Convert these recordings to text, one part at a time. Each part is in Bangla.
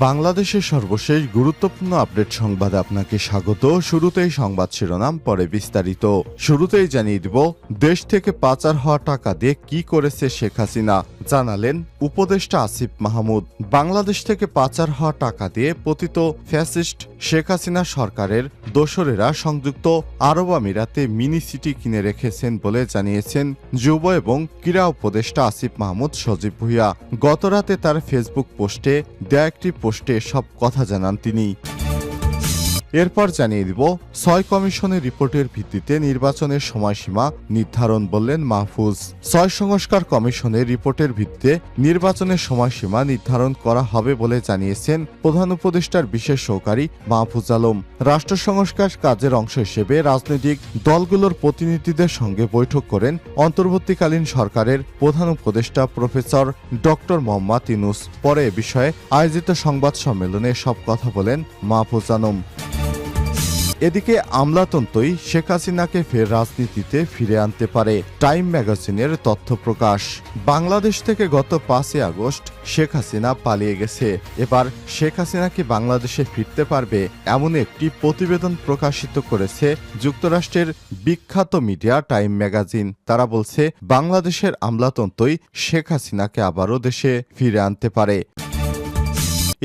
বাংলাদেশের সর্বশেষ গুরুত্বপূর্ণ আপডেট সংবাদে আপনাকে স্বাগত। শুরুতেই সংবাদ শিরোনাম, পরে বিস্তারিত। শুরুতেই জানিয়ে দিব, দেশ থেকে পাচার হওয়া টাকা দিয়ে কি করেছে শেখ হাসিনা, জানালেন উপদেষ্টা আসিফ মাহমুদ। বাংলাদেশ থেকে পাচার হওয়া টাকা দিয়ে পতিত ফ্যাসিস্ট শেখ হাসিনা সরকারের দোসরেরা সংযুক্ত আরব আমিরাতে মিনি সিটি কিনে রেখেছেন বলে জানিয়েছেন যুব এবং ক্রীড়া উপদেষ্টা আসিফ মাহমুদ সজীব ভুঁইয়া। গতরাতে তার ফেসবুক পোস্টে দেয়া একটি পোস্টে সব কথা জানান তিনি। এরপর জানিয়ে দিব, ৬ কমিশনের রিপোর্টের ভিত্তিতে নির্বাচনের সময়সীমা নির্ধারণ, বললেন মাহফুজ। ৬ সংস্কার কমিশনের রিপোর্টের ভিত্তিতে নির্বাচনের সময়সীমা নির্ধারণ করা হবে বলে জানিয়েছেন প্রধান উপদেষ্টার বিশেষ সহকারী মাহফুজ আলম। রাষ্ট্র সংস্কার কাজের অংশ হিসেবে রাজনৈতিক দলগুলোর প্রতিনিধিদের সঙ্গে বৈঠক করেন অন্তর্বর্তীকালীন সরকারের প্রধান উপদেষ্টা প্রফেসর ডক্টর মোহাম্মদ ইউনূস। পরে এ বিষয়ে আয়োজিত সংবাদ সম্মেলনে সব কথা বলেন মাহফুজ আলম। এদিকে আমলাতন্ত্রই শেখ হাসিনাকে ফের রাজনীতিতে ফিরে আনতে পারে, টাইম ম্যাগাজিনের তথ্য প্রকাশ। বাংলাদেশ থেকে গত ৫ই আগস্ট শেখ হাসিনা পালিয়ে গেছে। এবার শেখ হাসিনা কি বাংলাদেশে ফিরতে পারবে, এমন একটি প্রতিবেদন প্রকাশিত করেছে যুক্তরাষ্ট্রের বিখ্যাত মিডিয়া টাইম ম্যাগাজিন। তারা বলছে, বাংলাদেশের আমলাতন্ত্রই শেখ হাসিনাকে আবারও দেশে ফিরে আনতে পারে।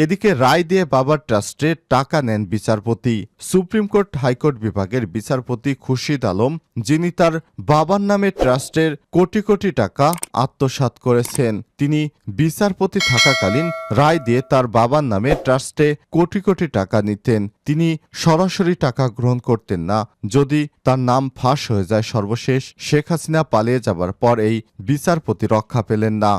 এদিকে রায় দিয়ে বাবার ট্রাস্টে টাকা নেন বিচারপতি। সুপ্রিম কোর্ট হাইকোর্ট বিভাগের বিচারপতি খুরশিদ আলম, যিনি তার বাবার নামে ট্রাস্টের কোটি কোটি টাকা আত্মসাৎ করেছেন, তিনি বিচারপতি থাকাকালীন রায় দিয়ে তার বাবার নামে ট্রাস্টে কোটি কোটি টাকা নিতেন। তিনি সরাসরি টাকা গ্রহণ করতেন না। যদি তার নাম ফাঁস হয়ে যায়, সর্বশেষ শেখ হাসিনা পালিয়ে যাবার পর এই বিচারপতি রক্ষা পেলেন না।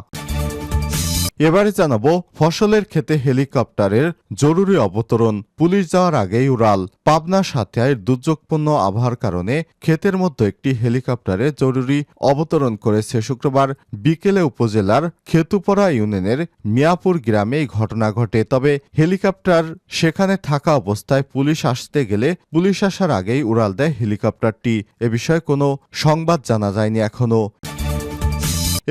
এবারে জানাবো, ফসলের ক্ষেতে হেলিকপ্টারের জরুরি অবতরণ, পুলিশ যাওয়ার আগেই উড়াল। পাবনা সাথিয়ায় দুর্যোগপূর্ণ আবহাওয়ার কারণে ক্ষেতের মধ্যে একটি হেলিকপ্টারে জরুরি অবতরণ করেছে শুক্রবার বিকেলে উপজেলার খেতুপড়া ইউনিয়নের মিয়াপুর গ্রামে এই ঘটনা ঘটে। তবে হেলিকপ্টার সেখানে থাকা অবস্থায় পুলিশ আসতে গেলে পুলিশ আসার আগেই উড়াল দেয় হেলিকপ্টারটি। এ বিষয়ে কোনো সংবাদ জানা যায়নি এখনো।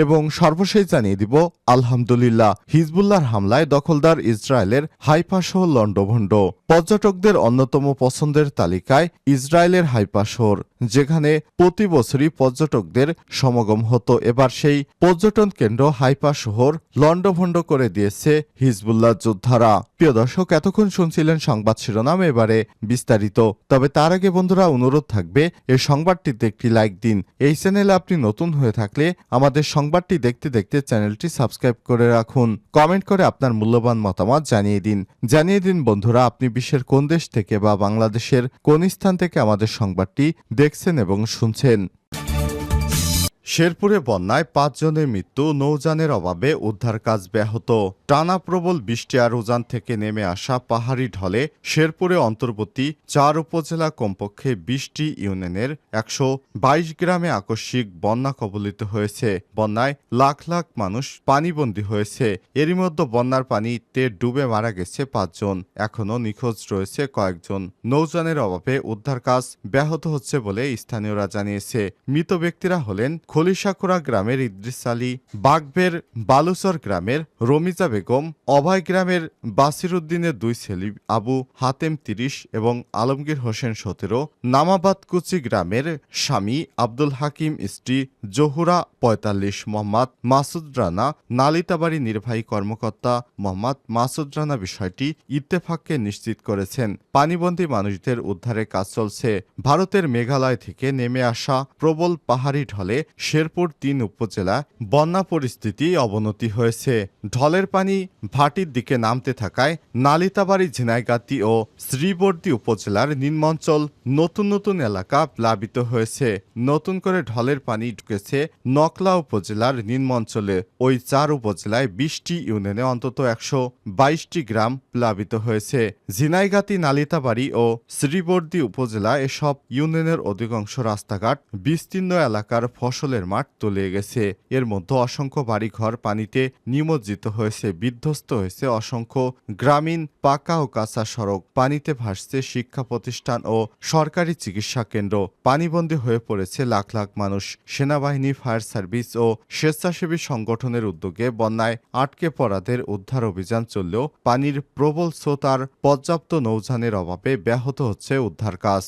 এবং সর্বশেষ জানিয়ে দিব, আলহামদুলিল্লাহ, হিজবুল্লাহর হামলায় দখলদার ইসরায়েলের হাইফা শহর লন্ডভন্ড। পর্যটকদের অন্যতম পছন্দের তালিকায় ইসরায়েলের হাইফা শহর, যেখানে প্রতি বছরই পর্যটকদের সমাগম হতো। এবার সেই পর্যটন কেন্দ্র হাইফা শহর লন্ডভন্ড করে দিয়েছে হিজবুল্লাহ যোদ্ধারা। প্রিয় দর্শক, এতক্ষণ শুনছিলেন সংবাদ শিরোনাম, এবারে বিস্তারিত। তবে তার আগে বন্ধুরা, অনুরোধ থাকবে এই সংবাদটিতে একটি লাইক দিন। এই চ্যানেলে আপনি নতুন হয়ে থাকলে আমাদের সংবাদটি দেখতে দেখতে চ্যানেলটি সাবস্ক্রাইব করে রাখুন। কমেন্ট করে আপনার মূল্যবান মতামত জানিয়ে দিন বন্ধুরা, আপনি বিশ্বের কোন দেশ থেকে বা বাংলাদেশের কোন স্থান থেকে আমাদের সংবাদটি দেখছেন এবং শুনছেন। শেরপুরে বন্যায় ৫ জনের মৃত্যু, নৌযানের অভাবে উদ্ধার কাজ ব্যাহত। টানা প্রবল বৃষ্টি আর উজান থেকে নেমে আসা পাহাড়ি ঢলে শেরপুরে অন্তর্বর্তী ৪ উপজেলা কমপক্ষে ২০টি ইউনিয়নের ১২২ গ্রামে আকস্মিক বন্যা কবলিত হয়েছে। বন্যায় লাখ লাখ মানুষ পানিবন্দী হয়েছে। এরই মধ্যে বন্যার পানিতে ডুবে মারা গেছে ৫ জন, এখনও নিখোঁজ রয়েছে কয়েকজন। নৌযানের অভাবে উদ্ধার কাজ ব্যাহত হচ্ছে বলে স্থানীয়রা জানিয়েছে। মৃত ব্যক্তিরা হলেন খলিশাকুড়া গ্রামের ইদ্রিস আলী, বাগবের বালুচর গ্রামের রমিজা বেগম, অভয় গ্রামের বাসির উদ্দিনের ২ ছেলে আবু হাতেম ৩০ এবং আলমগীর হোসেন ১৭, নামাবাদকুচি গ্রামের স্বামী আব্দুল হাকিম, স্ত্রী জহুরা ৪৫, মোহাম্মদ মাসুদ রানা, নালিতাবাড়ি নির্বাহী কর্মকর্তা মোহাম্মদ মাসুদ রানা বিষয়টি ইত্তেফাককে নিশ্চিত করেছেন। পানিবন্দী মানুষদের উদ্ধারের কাজ চলছে। ভারতের মেঘালয় থেকে নেমে আসা প্রবল পাহাড়ি ঢলে শেরপুর ৩ উপজেলা বন্যা পরিস্থিতি অবনতি হয়েছে। ঢলের পানি ভাটির দিকে নামতে থাকায় নালিতাবাড়ি, ঝিনাইগাতি ও শ্রীবর্দী উপজেলার নিম্নাঞ্চল নতুন নতুন এলাকা প্লাবিত হয়েছে। নতুন করে ঢলের পানি ঢুকেছে নকলা উপজেলার নিম্নাঞ্চলে। ওই ৪ উপজেলায় ২০টি ইউনিয়নে অন্তত ১২২টি গ্রাম প্লাবিত হয়েছে। ঝিনাইগাতি, নালিতাবাড়ি ও শ্রীবর্দী উপজেলা এসব ইউনিয়নের অধিকাংশ রাস্তাঘাট বিস্তীর্ণ এলাকার ফসল ফসলের মাঠ তলিয়ে গেছে। এর মধ্যে অসংখ্য বাড়িঘর পানিতে নিমজ্জিত হয়েছে, বিধ্বস্ত হয়েছে অসংখ্য গ্রামীণ পাকা ও কাঁচা সড়ক, পানিতে ভাসছে শিক্ষা প্রতিষ্ঠান ও সরকারি চিকিৎসা কেন্দ্র। পানিবন্দী হয়ে পড়েছে লাখ লাখ মানুষ। সেনাবাহিনী, ফায়ার সার্ভিস ও স্বেচ্ছাসেবী সংগঠনের উদ্যোগে বন্যায় আটকে পড়াদের উদ্ধার অভিযান চললেও পানির প্রবল স্রোত আর পর্যাপ্ত নৌযানের অভাবে ব্যাহত হচ্ছে উদ্ধার কাজ।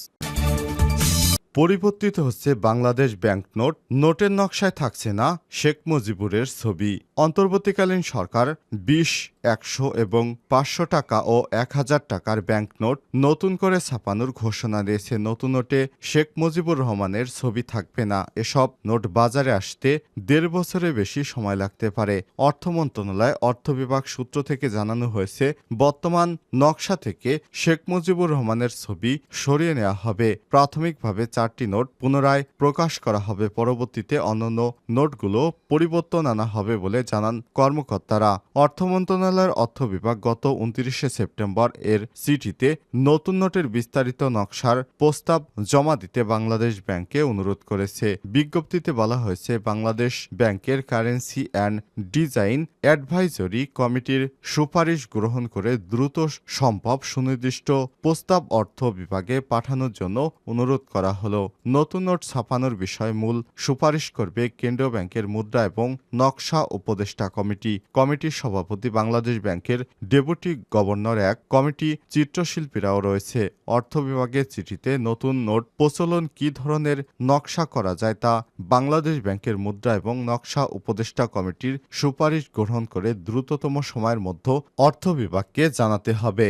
পরিবর্তিত হচ্ছে বাংলাদেশ ব্যাংক নোট, নোটের নকশায় থাকছে না শেখ মুজিবুরের ছবি। অন্তর্বর্তীকালীন সরকার ২০, ১০০ এবং ৫০০ টাকা ও ১০০০ টাকার ব্যাংক নোট নতুন করে ছাপানোর ঘোষণা দিয়েছে। নতুন নোটে শেখ মুজিবুর রহমানের ছবি থাকবে না। এসব নোট বাজারে আসতে ১.৫ বছরের বেশি সময় লাগতে পারে। অর্থ মন্ত্রণালয়, অর্থ বিভাগ সূত্র থেকে জানানো হয়েছে, বর্তমান নকশা থেকে শেখ মুজিবুর রহমানের ছবি সরিয়ে নেওয়া হবে। প্রাথমিকভাবে ৪টি নোট পুনরায় প্রকাশ করা হবে। পরবর্তীতে অন্যান্য নোটগুলো পরিবর্তন আনা হবে বলে জানান কর্মকর্তারা। অর্থ মন্ত্রণালয়ের অর্থ বিভাগ গত ২৯শে সেপ্টেম্বর এর চিঠিতে নতুন নোটের বিস্তারিত নকশার প্রস্তাব জমা দিতে বাংলাদেশ ব্যাংককে অনুরোধ করেছে। বিজ্ঞপ্তিতে বলা হয়েছে, বাংলাদেশ ব্যাংকের কারেন্সি অ্যান্ড ডিজাইন অ্যাডভাইজরি কমিটির সুপারিশ গ্রহণ করে দ্রুত সম্ভব সুনির্দিষ্ট প্রস্তাব অর্থ বিভাগে পাঠানোর জন্য অনুরোধ করা হলো। নতুন নোট ছাপানোর বিষয়ে মূল সুপারিশ করবে কেন্দ্রীয় ব্যাংকের মুদ্রা এবং নকশা উপদেষ্টা কমিটি। কমিটির সভাপতি বাংলাদেশ ব্যাংকের ডেপুটি গভর্নর, এক কমিটি চিত্রশিল্পীরাও রয়েছে। অর্থ বিভাগের চিঠিতে নতুন নোট প্রচলন কী ধরনের নকশা করা যায় তা বাংলাদেশ ব্যাংকের মুদ্রা এবং নকশা উপদেষ্টা কমিটির সুপারিশ গ্রহণ করে দ্রুততম সময়ের মধ্যে অর্থ বিভাগকে জানাতে হবে।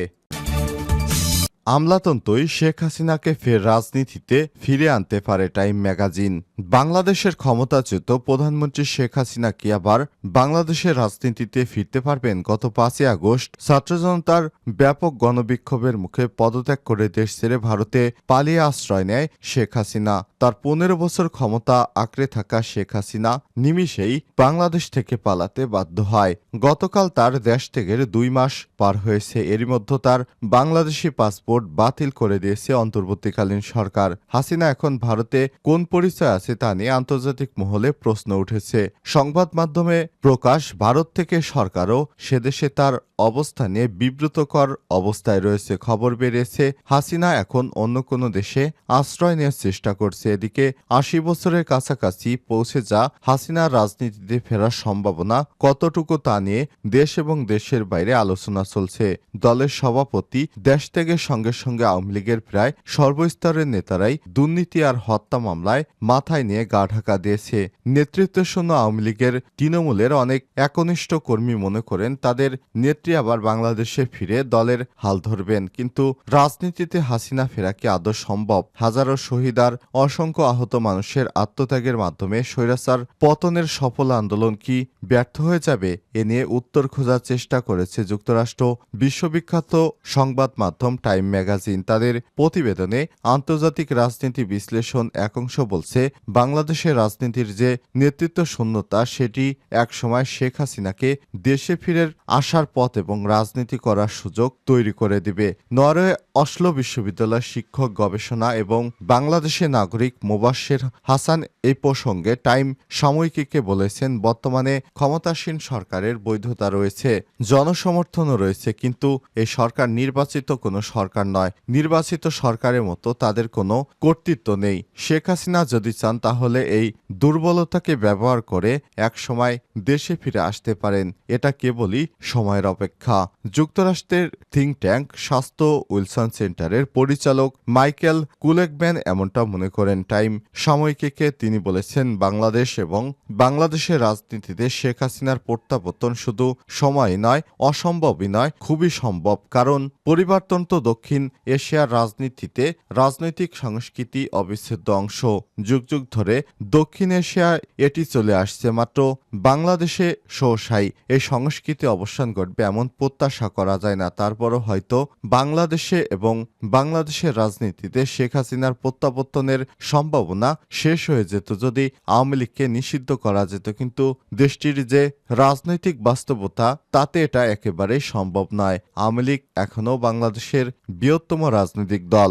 আমলাতন্ত্রই শেখ হাসিনাকে ফের রাজনীতিতে ফিরে আনতে পারে টাইম ম্যাগাজিন। বাংলাদেশের ক্ষমতাচ্যুত প্রধানমন্ত্রী শেখ হাসিনা কি আবার বাংলাদেশের রাজনীতিতে ফিরতে পারবেন? গত ৫ই আগস্ট ছাত্র জনতার ব্যাপক গণবিক্ষোভের মুখে পদত্যাগ করে দেশ ছেড়ে ভারতে পালিয়ে আশ্রয় নেয় শেখ হাসিনা। তার ১৫ বছর ক্ষমতা আঁকড়ে থাকা শেখ হাসিনা নিমিষেই বাংলাদেশ থেকে পালাতে বাধ্য হয়। গতকাল তার দেশ থেকে ২ মাস পার হয়েছে। এরই মধ্যে তার বাংলাদেশি পাসপোর্ট বাতিল করে দিয়েছে অন্তর্বর্তীকালীন সরকার। হাসিনা এখন ভারতে কোন পরিচয় আছে তা নিয়ে আন্তর্জাতিক মহলে প্রশ্ন উঠেছে। সংবাদ মাধ্যমে প্রকাশ, ভারত থেকে সরকারও সেদেশে তার অবস্থা নিয়ে বিব্রতকর অবস্থায় রয়েছে। খবর বেরিয়েছে, হাসিনা এখন অন্য কোনো দেশে আশ্রয় নেওয়ার চেষ্টা করছে। এদিকে ৮০ বছরের কাছাকাছি পৌঁছে যা হাসিনার রাজনীতিতে ফেরার সম্ভাবনা কতটুকু তা নিয়ে দেশ এবং দেশের বাইরে আলোচনা চলছে। দলের সভাপতি দেশ থেকে সঙ্গে সঙ্গে আওয়ামী লীগের প্রায় সর্বস্তরের নেতারাই দুর্নীতি আর হত্যা মামলায় মাথায় নিয়ে গা ঢাকা দিয়েছে। নেতৃত্বশূন্য আওয়ামী লীগের তৃণমূলের অনেক একনিষ্ঠ কর্মী মনে করেন তাদের নেত্রী আবার বাংলাদেশে ফিরে দলের হাল ধরবেন। কিন্তু রাজনীতিতে হাসিনা ফেরা কি আদৌ সম্ভব? হাজারো শহীদ আর অসংখ্য আহত মানুষের আত্মত্যাগের মাধ্যমে স্বৈরাচার পতনের সফল আন্দোলন কি ব্যর্থ হয়ে যাবে? এ নিয়ে উত্তর খোঁজার চেষ্টা করেছে যুক্তরাষ্ট্র বিশ্ববিখ্যাত সংবাদ মাধ্যম টাইম ম্যাগাজিন। তাদের প্রতিবেদনে আন্তর্জাতিক রাজনীতি বিশ্লেষণ একাংশ বলছে, বাংলাদেশের রাজনীতির যে নেতৃত্ব শূন্যতা সেটি একসময় শেখ হাসিনাকে দেশে ফিরে আসার পথ এবং রাজনীতি করার সুযোগ তৈরি করে দিবে। নরওয়ে অসলো বিশ্ববিদ্যালয়ের শিক্ষক গবেষণা এবং বাংলাদেশের নাগরিক মোবাশ্বের হাসান এই প্রসঙ্গে টাইম সাময়িকীকে বলেছেন, বর্তমানে ক্ষমতাসীন সরকারের বৈধতা রয়েছে, জনসমর্থনও রয়েছে, কিন্তু এই সরকার নির্বাচিত কোনো সরকার নয়। নির্বাচিত সরকারের মতো তাদের কোনো কর্তৃত্ব নেই। শেখ হাসিনা যদি চান তাহলে এই দুর্বলতাকে ব্যবহার করে একসময় দেশে ফিরে আসতে পারেন। এটা কেবলই সময়ের অপেক্ষা। যুক্তরাষ্ট্রের থিঙ্ক ট্যাঙ্ক স্বাস্থ্য উইলসন সেন্টারের পরিচালক মাইকেল কুলেকম্যান এমনটা মনে করেন টাইম সাময়িকীকে। তিনি বলেছেন, বাংলাদেশ এবং বাংলাদেশের রাজনীতিতে শেখ হাসিনার প্রত্যাবর্তন শুধু সময় নয়, অসম্ভবই নয়, খুবই সম্ভব। কারণ পরিবর্তন তো দক্ষিণ এশিয়ার রাজনীতিতে রাজনৈতিক সংস্কৃতি অবিচ্ছেদ্য অংশ। যুগ যুগ ধরে দক্ষিণ এশিয়ায় এটি চলে আসছে, মাত্র বাংলাদেশে সহসাই এই সংস্কৃতি অবসান ঘটবে এমন প্রত্যাশা করা যায় না। তারপরও হয়তো বাংলাদেশে এবং বাংলাদেশের রাজনীতিতে শেখ হাসিনার প্রত্যাবর্তনের সম্ভাবনা শেষ হয়ে যেত যদি আওয়ামী লীগকে নিষিদ্ধ করা যেত। কিন্তু দেশটির যে রাজনৈতিক বাস্তবতা তাতে এটা একেবারেই সম্ভব নয়। আওয়ামী লীগ এখনও বাংলাদেশের বৃহত্তম রাজনৈতিক দল।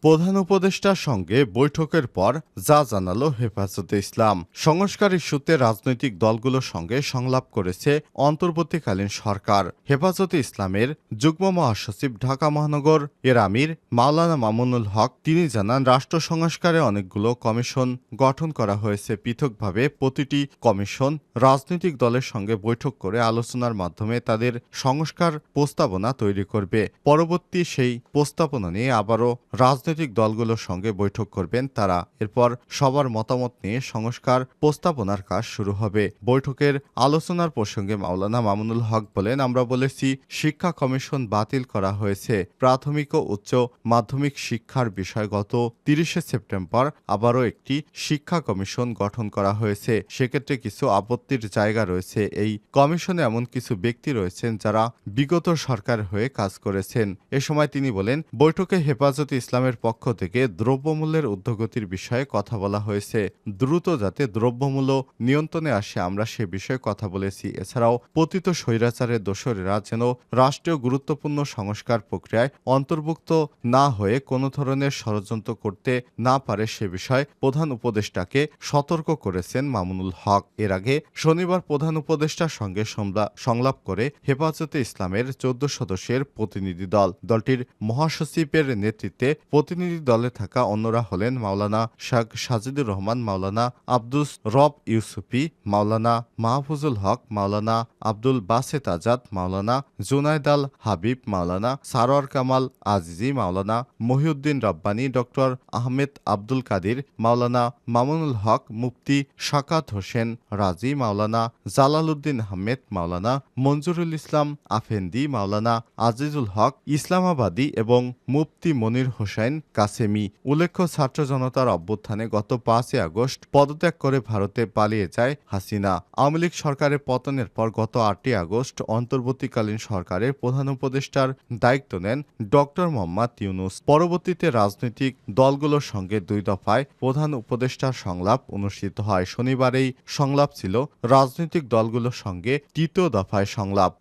প্রধান উপদেষ্টার সঙ্গে বৈঠকের পর যা জানালো হেফাজতে ইসলাম। সংস্কার ইস্যুতে রাজনৈতিক দলগুলোর সঙ্গে সংলাপ করেছে অন্তর্বর্তীকালীন সরকার। হেফাজতে ইসলামের যুগ্ম মহাসচিব ঢাকা মহানগর এর আমির মাওলানা মামুনুল হক তিনি জানান, রাষ্ট্র সংস্কারে অনেকগুলো কমিশন গঠন করা হয়েছে। পৃথকভাবে প্রতিটি কমিশন রাজনৈতিক দলের সঙ্গে বৈঠক করে আলোচনার মাধ্যমে তাদের সংস্কার প্রস্তাবনা তৈরি করবে। পরবর্তী সেই প্রস্তাবনা নিয়ে আবারও রাজনৈতিক দলগুলোর সঙ্গে বৈঠক করবেন তারা। এরপর সবার মতামত নিয়ে সংস্কার প্রস্তাবনার কাজ শুরু হবে। বৈঠকের আলোচনার প্রসঙ্গে মাওলানা মামুনুল হক বলেন, আমরা বলেছি শিক্ষা কমিশন বাতিল করা হয়েছে। প্রাথমিক ও উচ্চ মাধ্যমিক শিক্ষার বিষয় গত 30শে সেপ্টেম্বর আবারও একটি শিক্ষা কমিশন গঠন করা হয়েছে। সেক্ষেত্রে কিছু আপত্তির জায়গা রয়েছে। এই কমিশনে এমন কিছু ব্যক্তি রয়েছেন যারা বিগত সরকার হয়ে কাজ করেছেন। এ সময় তিনি বলেন, বৈঠকে হেফাজতে ইসলামের পক্ষ থেকে দ্রব্যমূল্যের ঊর্ধ্বগতির বিষয়ে কথা বলা হয়েছে। দ্রুত যাতে দ্রব্যমূল্য নিয়ন্ত্রণে আসে আমরা সে বিষয়ে কথা বলেছি। এছাড়াও পতিত স্বৈরাচারের দোসরেরা যেন রাষ্ট্রীয় গুরুত্বপূর্ণ সংস্কার প্রক্রিয়ায় অন্তর্ভুক্ত না হয়ে কোনো ধরনের ষড়যন্ত্র করতে না পারে সে বিষয়ে প্রধান উপদেষ্টাকে সতর্ক করেছেন মামুনুল হক। এর আগে শনিবার প্রধান উপদেষ্টার সঙ্গে সংলাপ করে হেফাজতে ইসলামের 14 সদস্যের প্রতিনিধি দল। দলটির মহাসচিবের নেতৃত্বে প্রতিনিধি দলে থাকা অন্যরা হলেন মাওলানা শাহ সাজিদুর রহমান, মাওলানা আব্দুস রব ইউসুফি, মাওলানা মাহফুজুল হক, মাওলানা আব্দুল বাসেত আজাদ, মাওলানা জুনায়দ আল হাবিব, মাওলানা সারোয়ার কামাল আজিজি, মাওলানা মহিউদ্দিন রব্বানী, ডক্টর আহমেদ আব্দুল কাদির, মাওলানা মামুনুল হক, মুফতি শাকাত হোসেন রাজি, মাওলানা জালালউদ্দিন আহমেদ, মাওলানা মঞ্জুরুল ইসলাম আফেন্দি, মাওলানা আজিজুল হক ইসলামাবাদী এবং মুফতি মনির হোসেন কাসেমি। উল্লেখ্য, ছাত্র জনতার অভ্যুত্থানে গত 5 আগস্ট পদত্যাগ করে ভারতে পালিয়ে যায় হাসিনা। আওয়ামী লীগ সরকারের পতনের পর গত 8 আগস্ট অন্তর্বর্তীকালীন সরকারের প্রধান উপদেষ্টার দায়িত্ব নেন ডক্টর মোহাম্মদ ইউনূস। পরবর্তীতে রাজনৈতিক দলগুলোর সঙ্গে 2 দফায় প্রধান উপদেষ্টার সংলাপ অনুষ্ঠিত হয়। শনিবার এই সংলাপ ছিল রাজনৈতিক দলগুলোর সঙ্গে 3য় দফায় সংলাপ।